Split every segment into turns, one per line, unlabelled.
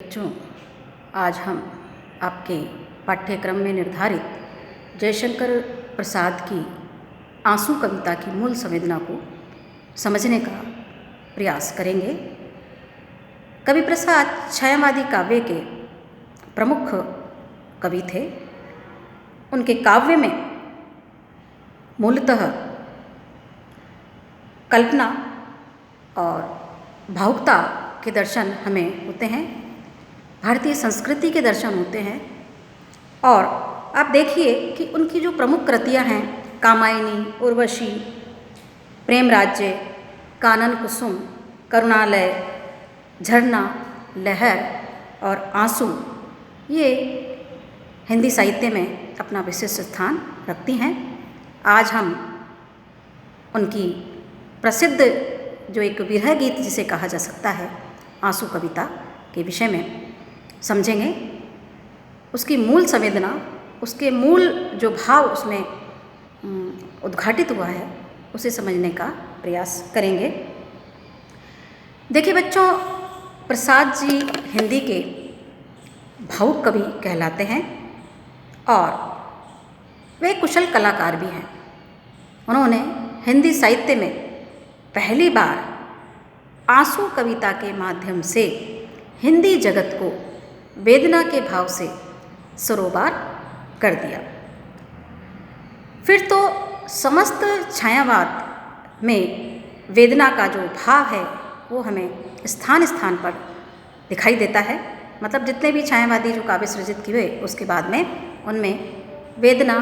बच्चों, आज हम आपके पाठ्यक्रम में निर्धारित जयशंकर प्रसाद की आंसू कविता की मूल संवेदना को समझने का प्रयास करेंगे। कवि प्रसाद छायावादी काव्य के प्रमुख कवि थे। उनके काव्य में मूलतः कल्पना और भावुकता के दर्शन हमें होते हैं, भारतीय संस्कृति के दर्शन होते हैं। और आप देखिए कि उनकी जो प्रमुख कृतियाँ हैं, कामायनी, उर्वशी, प्रेम राज्य, कानन कुसुम, करुणालय, झरना, लहर और आंसू, ये हिंदी साहित्य में अपना विशिष्ट स्थान रखती हैं। आज हम उनकी प्रसिद्ध जो एक विरह गीत जिसे कहा जा सकता है, आंसू कविता के विषय में समझेंगे। उसकी मूल संवेदना, उसके मूल जो भाव उसमें उद्घाटित हुआ है, उसे समझने का प्रयास करेंगे। देखिए बच्चों, प्रसाद जी हिंदी के भावुक कवि कहलाते हैं और वे कुशल कलाकार भी हैं। उन्होंने हिंदी साहित्य में पहली बार आंसू कविता के माध्यम से हिंदी जगत को वेदना के भाव से सरोबार कर दिया। फिर तो समस्त छायावाद में वेदना का जो भाव है वो हमें स्थान स्थान पर दिखाई देता है। मतलब जितने भी छायावादी जो काव्य सृजित किए उसके बाद में उनमें वेदना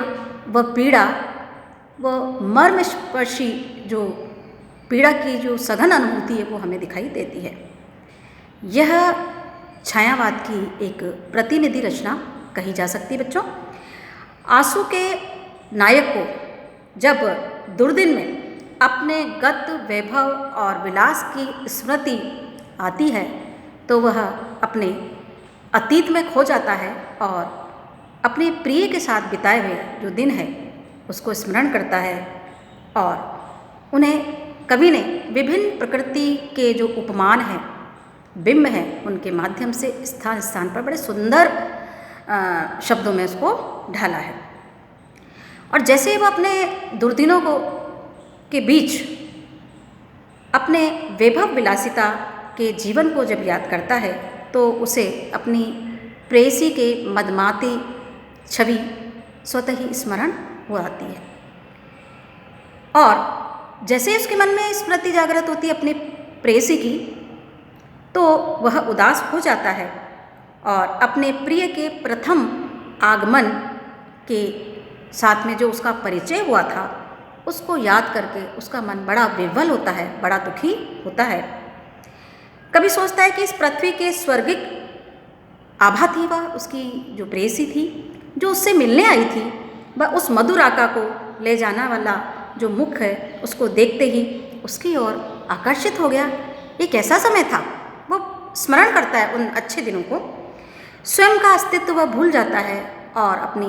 व पीड़ा व मर्मस्पर्शी जो पीड़ा की जो सघन अनुभूति है वो हमें दिखाई देती है। यह छायावाद की एक प्रतिनिधि रचना कही जा सकती है। बच्चों, आंसू के नायक को जब दुर्दिन में अपने गत वैभव और विलास की स्मृति आती है तो वह अपने अतीत में खो जाता है और अपने प्रिय के साथ बिताए हुए जो दिन है उसको स्मरण करता है। और उन्हें कवि ने विभिन्न प्रकृति के जो उपमान हैं, बिंब हैं, उनके माध्यम से स्थान स्थान पर बड़े सुंदर शब्दों में उसको ढाला है। और जैसे ही वो अपने दुर्दिनों को के बीच अपने वैभव विलासिता के जीवन को जब याद करता है तो उसे अपनी प्रेयसी के मदमाती छवि स्वतः ही स्मरण हो आती है। और जैसे ही उसके मन में स्मृति जागृत होती है अपनी प्रेयसी की, तो वह उदास हो जाता है और अपने प्रिय के प्रथम आगमन के साथ में जो उसका परिचय हुआ था उसको याद करके उसका मन बड़ा विह्वल होता है, बड़ा दुखी होता है। कभी सोचता है कि इस पृथ्वी के स्वर्गिक आभा थी वह, उसकी जो प्रेयसी थी जो उससे मिलने आई थी, वह उस मधुर आका को ले जाना वाला जो मुख है उसको देखते ही उसकी ओर आकर्षित हो गया। एक ऐसा समय था, वो स्मरण करता है उन अच्छे दिनों को, स्वयं का अस्तित्व वह भूल जाता है और अपनी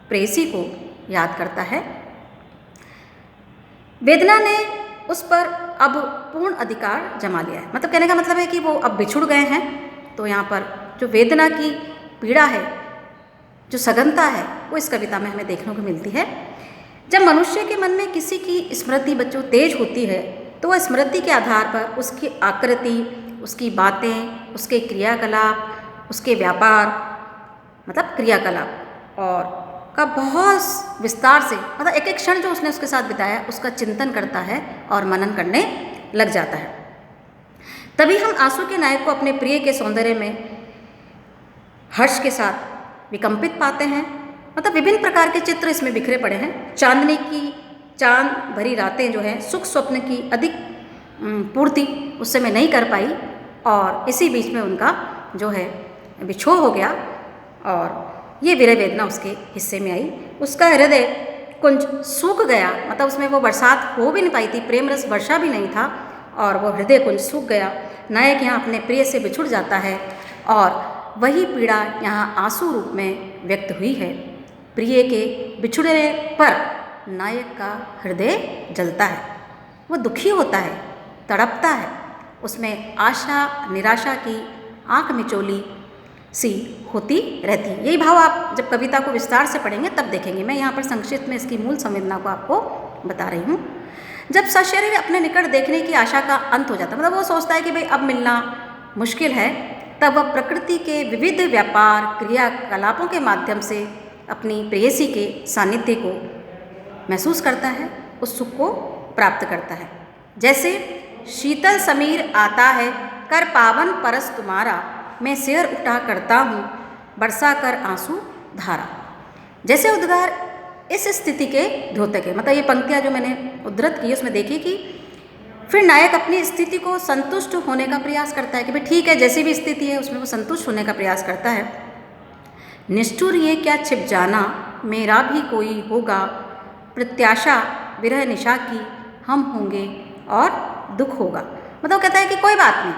प्रेयसी को याद करता है। वेदना ने उस पर अब पूर्ण अधिकार जमा लिया है। मतलब कहने का मतलब है कि वो अब बिछुड़ गए हैं। तो यहाँ पर जो वेदना की पीड़ा है, जो सघनता है, वो इस कविता में हमें देखने को मिलती है। जब मनुष्य के मन में किसी की स्मृति बच्चों तेज होती है तो वह स्मृति के आधार पर उसकी आकृति, उसकी बातें, उसके क्रियाकलाप, उसके व्यापार, मतलब क्रियाकलाप और का बहुत विस्तार से, मतलब एक एक क्षण जो उसने उसके साथ बिताया उसका चिंतन करता है और मनन करने लग जाता है। तभी हम आंसू के नायक को अपने प्रिय के सौंदर्य में हर्ष के साथ विकंपित पाते हैं। मतलब विभिन्न प्रकार के चित्र इसमें बिखरे पड़े हैं। चांदनी की चांद भरी रातें जो हैं, सुख स्वप्न की अधिक पूर्ति उस समय नहीं कर पाई और इसी बीच में उनका जो है विछोह हो गया और ये विरह वेदना उसके हिस्से में आई। उसका हृदय कुंज सूख गया, मतलब उसमें वो बरसात हो भी नहीं पाई थी, प्रेम रस वर्षा भी नहीं था और वो हृदय कुंज सूख गया। नायक यहाँ अपने प्रिय से बिछुड़ जाता है और वही पीड़ा यहाँ आंसू रूप में व्यक्त हुई है। प्रिय के बिछुड़ने पर नायक का हृदय जलता है, वो दुखी होता है, तड़पता है उसमें आशा निराशा की आंख मिचौली सी होती रहती है। यही भाव आप जब कविता को विस्तार से पढ़ेंगे तब देखेंगे। मैं यहाँ पर संक्षिप्त में इसकी मूल संवेदना को आपको बता रही हूँ। जब सशरीर अपने निकट देखने की आशा का अंत हो जाता है, मतलब वो सोचता है कि भाई अब मिलना मुश्किल है, तब वह प्रकृति के विविध व्यापार क्रियाकलापों के माध्यम से अपनी प्रेयसी के सानिध्य को महसूस करता है, उस सुख को प्राप्त करता है। जैसे शीतल समीर आता है कर पावन परस तुम्हारा, मैं सिर उठा करता हूँ बरसा कर आंसू धारा। जैसे उद्गार इस स्थिति के द्योतक है। मतलब ये पंक्तियाँ जो मैंने उद्धृत की उसमें देखिए कि फिर नायक अपनी स्थिति को संतुष्ट होने का प्रयास करता है कि भाई ठीक है, जैसी भी स्थिति है उसमें वो संतुष्ट होने का प्रयास करता है। निष्ठुर ये क्या छिप जाना, मेरा भी कोई होगा, प्रत्याशा विरह निशा की हम होंगे और दुख होगा। मतलब कहता है कि कोई बात नहीं,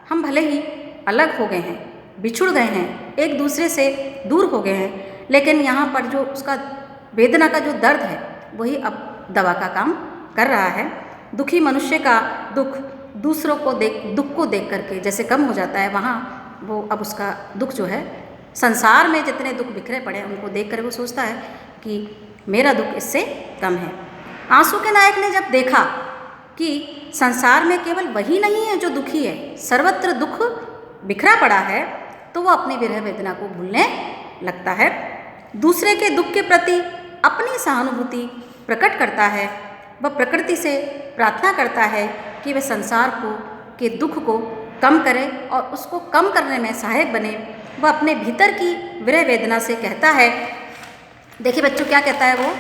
हम भले ही अलग हो गए हैं, बिछुड़ गए हैं, एक दूसरे से दूर हो गए हैं, लेकिन यहाँ पर जो उसका वेदना का जो दर्द है वही अब दवा का काम कर रहा है। दुखी मनुष्य का दुख दूसरों को दुख को देख करके जैसे कम हो जाता है, वहाँ वो अब उसका दुख जो है, संसार में जितने दुख बिखरे पड़े हैं उनको देख कर वो सोचता है कि मेरा दुख इससे कम है। आंसू के नायक ने जब देखा कि संसार में केवल वही नहीं है जो दुखी है, सर्वत्र दुख बिखरा पड़ा है, तो वो अपनी विरह वेदना को भूलने लगता है। दूसरे के दुख के प्रति अपनी सहानुभूति प्रकट करता है। वह प्रकृति से प्रार्थना करता है कि वह संसार के दुख को कम करे और उसको कम करने में सहायक बने। वह अपने भीतर की विरह वेदना से कहता है, देखिए बच्चों क्या कहता है वो,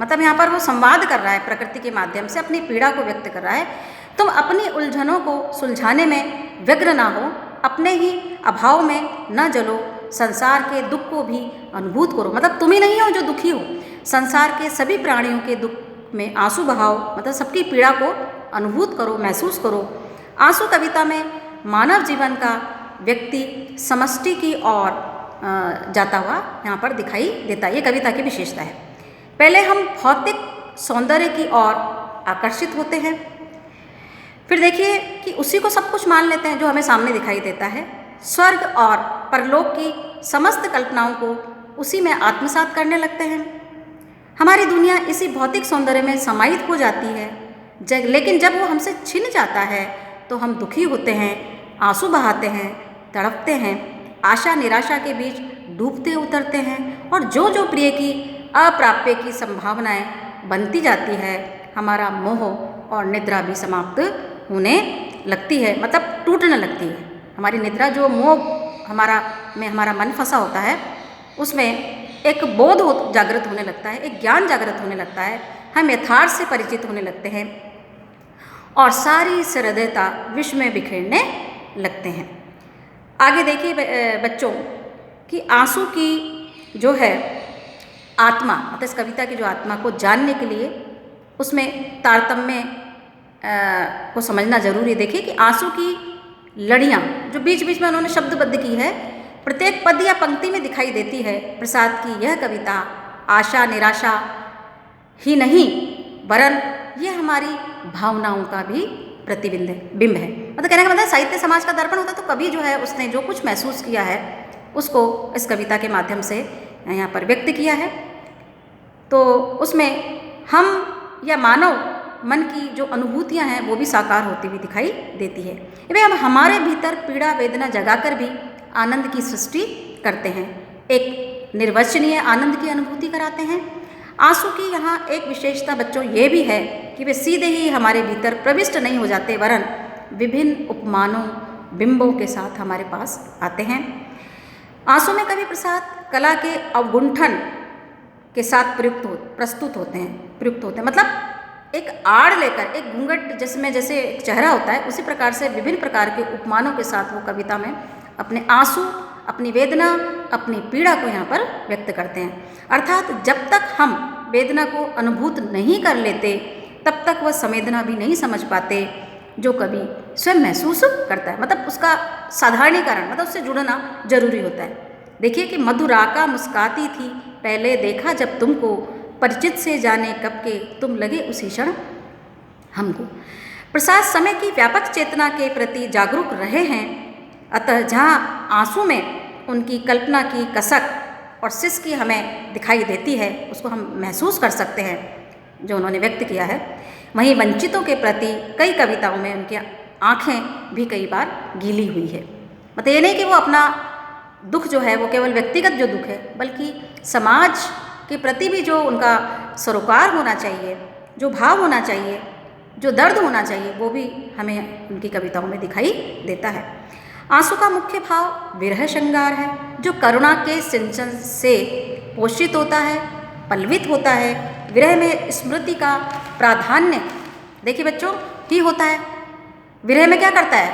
मतलब यहाँ पर वो संवाद कर रहा है प्रकृति के माध्यम से, अपनी पीड़ा को व्यक्त कर रहा है। तुम अपनी उलझनों को सुलझाने में व्यग्र ना हो, अपने ही अभाव में न जलो, संसार के दुख को भी अनुभूत करो। मतलब तुम ही नहीं हो जो दुखी हो, संसार के सभी प्राणियों के दुख में आंसू बहाओ, मतलब सबकी पीड़ा को अनुभूत करो, महसूस करो। आंसू कविता में मानव जीवन का व्यक्ति समष्टि की ओर जाता हुआ यहाँ पर दिखाई देता है। ये कविता की विशेषता है। पहले हम भौतिक सौंदर्य की ओर आकर्षित होते हैं, फिर देखिए कि उसी को सब कुछ मान लेते हैं जो हमें सामने दिखाई देता है। स्वर्ग और परलोक की समस्त कल्पनाओं को उसी में आत्मसात करने लगते हैं। हमारी दुनिया इसी भौतिक सौंदर्य में समाहित हो जाती है, लेकिन जब वो हमसे छिन जाता है तो हम दुखी होते हैं, आंसू बहाते हैं, तड़पते हैं, आशा निराशा के बीच डूबते उतरते हैं और जो जो प्रिय की अप्राप्य की संभावनाएं बनती जाती है, हमारा मोह और निद्रा भी समाप्त होने लगती है, मतलब टूटने लगती है। हमारी निद्रा जो मोह हमारा मन फंसा होता है, उसमें एक बोध जागृत होने लगता है, एक ज्ञान जागृत होने लगता है, हम यथार्थ से परिचित होने लगते हैं और सारी सहृदयता विश्व में बिखेरने लगते हैं। आगे देखिए बच्चों कि आंसू की जो है आत्मा, मतलब इस कविता की जो आत्मा को जानने के लिए उसमें तारतम्य को समझना जरूरी है। देखिए कि आंसू की लड़ियाँ जो बीच बीच में उन्होंने शब्दबद्ध की है, प्रत्येक पद या पंक्ति में दिखाई देती है। प्रसाद की यह कविता आशा निराशा ही नहीं वरन यह हमारी भावनाओं का भी बिंब है। मतलब कहने का मतलब साहित्य समाज का दर्पण होता है, तो कवि जो है उसने जो कुछ महसूस किया है उसको इस कविता के माध्यम से यहाँ पर व्यक्त किया है। तो उसमें हम या मानव मन की जो अनुभूतियाँ हैं वो भी साकार होती हुई दिखाई देती है। ये हम हमारे भीतर पीड़ा वेदना जगाकर भी आनंद की सृष्टि करते हैं, एक निर्वचनीय आनंद की अनुभूति कराते हैं। आंसू की यहाँ एक विशेषता बच्चों ये भी है कि वे सीधे ही हमारे भीतर प्रविष्ट नहीं हो जाते, वरन विभिन्न उपमानों बिंबों के साथ हमारे पास आते हैं। आंसू में कवि प्रसाद कला के अवगुंठन के साथ प्रस्तुत होते हैं। मतलब एक आड़ लेकर, एक घूंघट जिसमें जैसे एक चेहरा होता है, उसी प्रकार से विभिन्न प्रकार के उपमानों के साथ वो कविता में अपने आंसू, अपनी वेदना, अपनी पीड़ा को यहाँ पर व्यक्त करते हैं। अर्थात जब तक हम वेदना को अनुभूत नहीं कर लेते तब तक वह संवेदना भी नहीं समझ पाते जो कवि स्वयं महसूस करता है। मतलब उसका साधारणीकरण, मतलब उससे जुड़ना जरूरी होता है। देखिए कि मधुराका मुस्काती थी पहले देखा जब तुमको, परिचित से जाने कब के तुम लगे उसी क्षण हमको। प्रसाद समय की व्यापक चेतना के प्रति जागरूक रहे हैं, अतः जहाँ आंसू में उनकी कल्पना की कसक और सिसकी हमें दिखाई देती है, उसको हम महसूस कर सकते हैं जो उन्होंने व्यक्त किया है। वहीं वंचितों के प्रति कई कविताओं में उनकी आँखें भी कई बार गीली हुई है। मतलब ये नहीं कि वो अपना दुख जो है वो केवल व्यक्तिगत जो दुख है, बल्कि समाज के प्रति भी जो उनका सरोकार होना चाहिए, जो भाव होना चाहिए, जो दर्द होना चाहिए, वो भी हमें उनकी कविताओं में दिखाई देता है। आंसू का मुख्य भाव विरह श्रृंगार है, जो करुणा के सिंचन से पोषित होता है, पल्वित होता है। विरह में स्मृति का प्राधान्य देखिए बच्चों ही होता है। विरह में क्या करता है,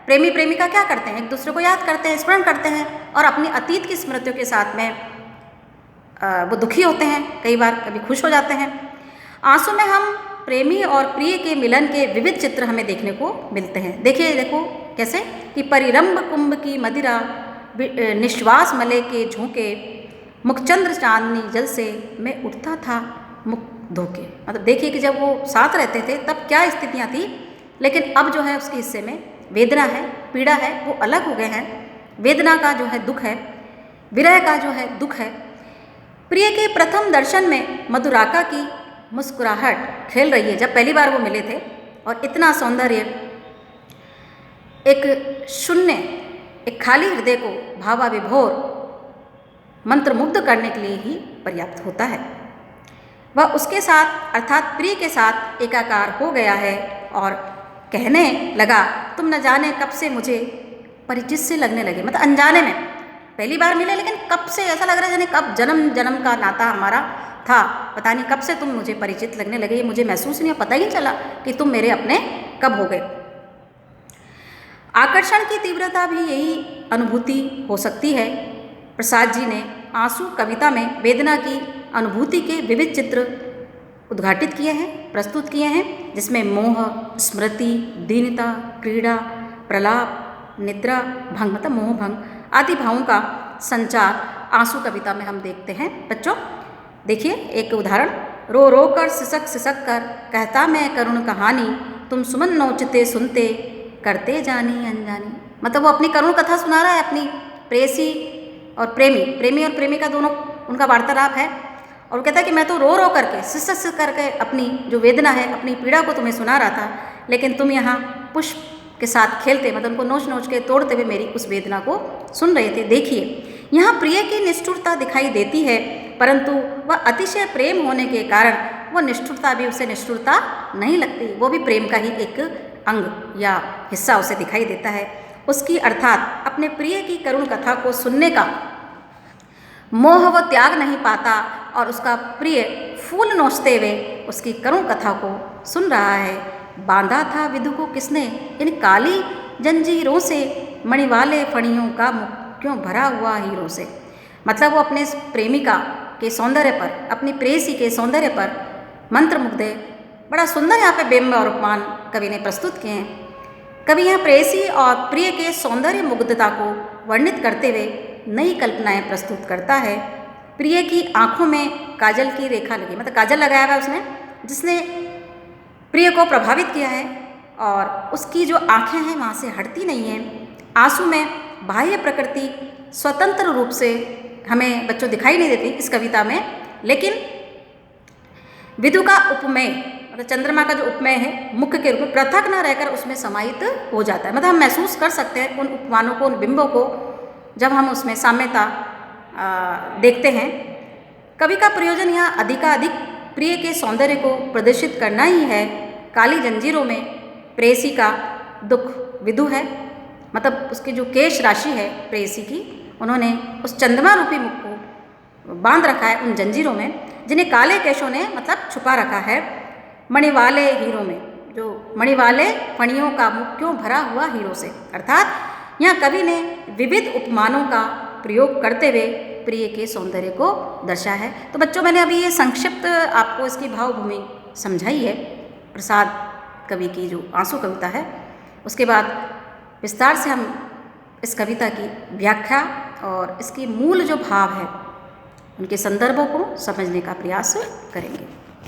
प्रेमी प्रेमिका क्या करते हैं, एक दूसरे को याद करते हैं, स्मरण करते हैं और अपनी अतीत की स्मृतियों के साथ में वो दुखी होते हैं, कई बार कभी खुश हो जाते हैं। आंसू में हम प्रेमी और प्रिय के मिलन के विविध चित्र हमें देखने को मिलते हैं। देखिए देखो कैसे कि परिरंभ कुंभ की मदिरा, निश्वास मले के झोंके, मुखचंद्र चांदनी जल से मैं उठता था मुख धोके। मतलब देखिए कि जब वो साथ रहते थे तब क्या स्थितियाँ थी, लेकिन अब जो है उसके हिस्से में वेदना है, पीड़ा है, वो अलग हो गए हैं। वेदना का जो है दुख है, विरह का जो है दुख है। प्रिय के प्रथम दर्शन में मधुराका की मुस्कुराहट खेल रही है, जब पहली बार वो मिले थे, और इतना सौंदर्य एक शून्य, एक खाली हृदय को भावाविभोर मंत्रमुग्ध करने के लिए ही पर्याप्त होता है। वह उसके साथ अर्थात प्रिय के साथ एकाकार हो गया है और कहने लगा, तुम न जाने कब से मुझे परिचित से लगने लगे। मतलब अनजाने में पहली बार मिले, लेकिन कब से ऐसा लग रहा है जाने कब जन्म जन्म का नाता हमारा था, पता नहीं कब से तुम मुझे परिचित लगने लगे, ये मुझे महसूस नहीं, पता ही नहीं चला कि तुम मेरे अपने कब हो गए। आकर्षण की तीव्रता भी यही अनुभूति हो सकती है। प्रसाद जी ने आंसू कविता में वेदना की अनुभूति के विविध चित्र उद्घाटित किए हैं, प्रस्तुत किए हैं, जिसमें मोह, स्मृति, दीनता, क्रीड़ा, प्रलाप, निद्रा भंग मतलब मोह भंग आदि भावों का संचार आंसू कविता में हम देखते हैं। बच्चों देखिए एक उदाहरण, रो रो कर सिसक सिसक कर कहता मैं करुण कहानी, तुम सुमन नोचते सुनते करते जानी अनजानी। मतलब वो अपनी करुण कथा सुना रहा है, अपनी प्रेयसी और प्रेमी और प्रेमिका दोनों उनका वार्तालाप है, और वो कहता है कि मैं तो रो रो करके सिसक सिसक करके अपनी जो वेदना है, अपनी पीड़ा को तुम्हें सुना रहा था, लेकिन तुम यहाँ पुष्प के साथ खेलते, मतलब उनको नोच नोच के तोड़ते हुए मेरी उस वेदना को सुन रहे थे। देखिए यहाँ प्रिय की निष्ठुरता दिखाई देती है, परंतु वह अतिशय प्रेम होने के कारण वह निष्ठुरता भी उसे निष्ठुरता नहीं लगती, वो भी प्रेम का ही एक अंग या हिस्सा उसे दिखाई देता है। उसकी अर्थात अपने प्रिय की करुण कथा को सुनने का मोह वो त्याग नहीं पाता, और उसका प्रिय फूल नोचते हुए उसकी करुण कथा को सुन रहा है। बांधा था विधु को किसने इन काली जंजीरों से, मणि वाले फणियों का मुख क्यों भरा हुआ हीरों से। मतलब वो अपने प्रेमिका के सौंदर्य पर, अपनी प्रेयसी के सौंदर्य पर मंत्रमुग्ध है। बड़ा सुंदर यहाँ पे बिंब और उपमान कवि ने प्रस्तुत किए हैं। कवि यहाँ प्रेयसी और प्रिय के सौंदर्य मुग्धता को वर्णित करते हुए नई कल्पनाएं प्रस्तुत करता है। प्रिय की आंखों में काजल की रेखा लगी, मतलब काजल लगाया हुआ उसने, जिसने प्रिय को प्रभावित किया है, और उसकी जो आंखें हैं वहाँ से हटती नहीं हैं। आंसू में बाह्य प्रकृति स्वतंत्र रूप से हमें बच्चों दिखाई नहीं देती इस कविता में, लेकिन विधु का उपमेय मतलब चंद्रमा का जो उपमेय है मुख्य के रूप में पृथक न रहकर उसमें समाहित हो जाता है। मतलब हम महसूस कर सकते हैं उन उपमानों को, उन बिंबों को, जब हम उसमें साम्यता देखते हैं। कवि का प्रयोजन यहाँ अधिकाधिक प्रिय के सौंदर्य को प्रदर्शित करना ही है। काली जंजीरों में प्रेयसी का दुख विधु है, मतलब उसकी जो केश राशि है प्रेयसी की, उन्होंने उस चंद्रमा रूपी मुख को बांध रखा है उन जंजीरों में, जिन्हें काले केशों ने मतलब छुपा रखा है। मणि वाले हीरों में, जो मणि वाले फणियों का मुख क्यों भरा हुआ हीरों से, अर्थात यहाँ कवि ने विविध उपमानों का प्रयोग करते हुए प्रिय के सौंदर्य को दर्शाया है। तो बच्चों मैंने अभी ये संक्षिप्त आपको इसकी भावभूमि समझाई है प्रसाद कवि की जो आंसू कविता है। उसके बाद विस्तार से हम इस कविता की व्याख्या और इसकी मूल जो भाव है उनके संदर्भों को समझने का प्रयास करेंगे।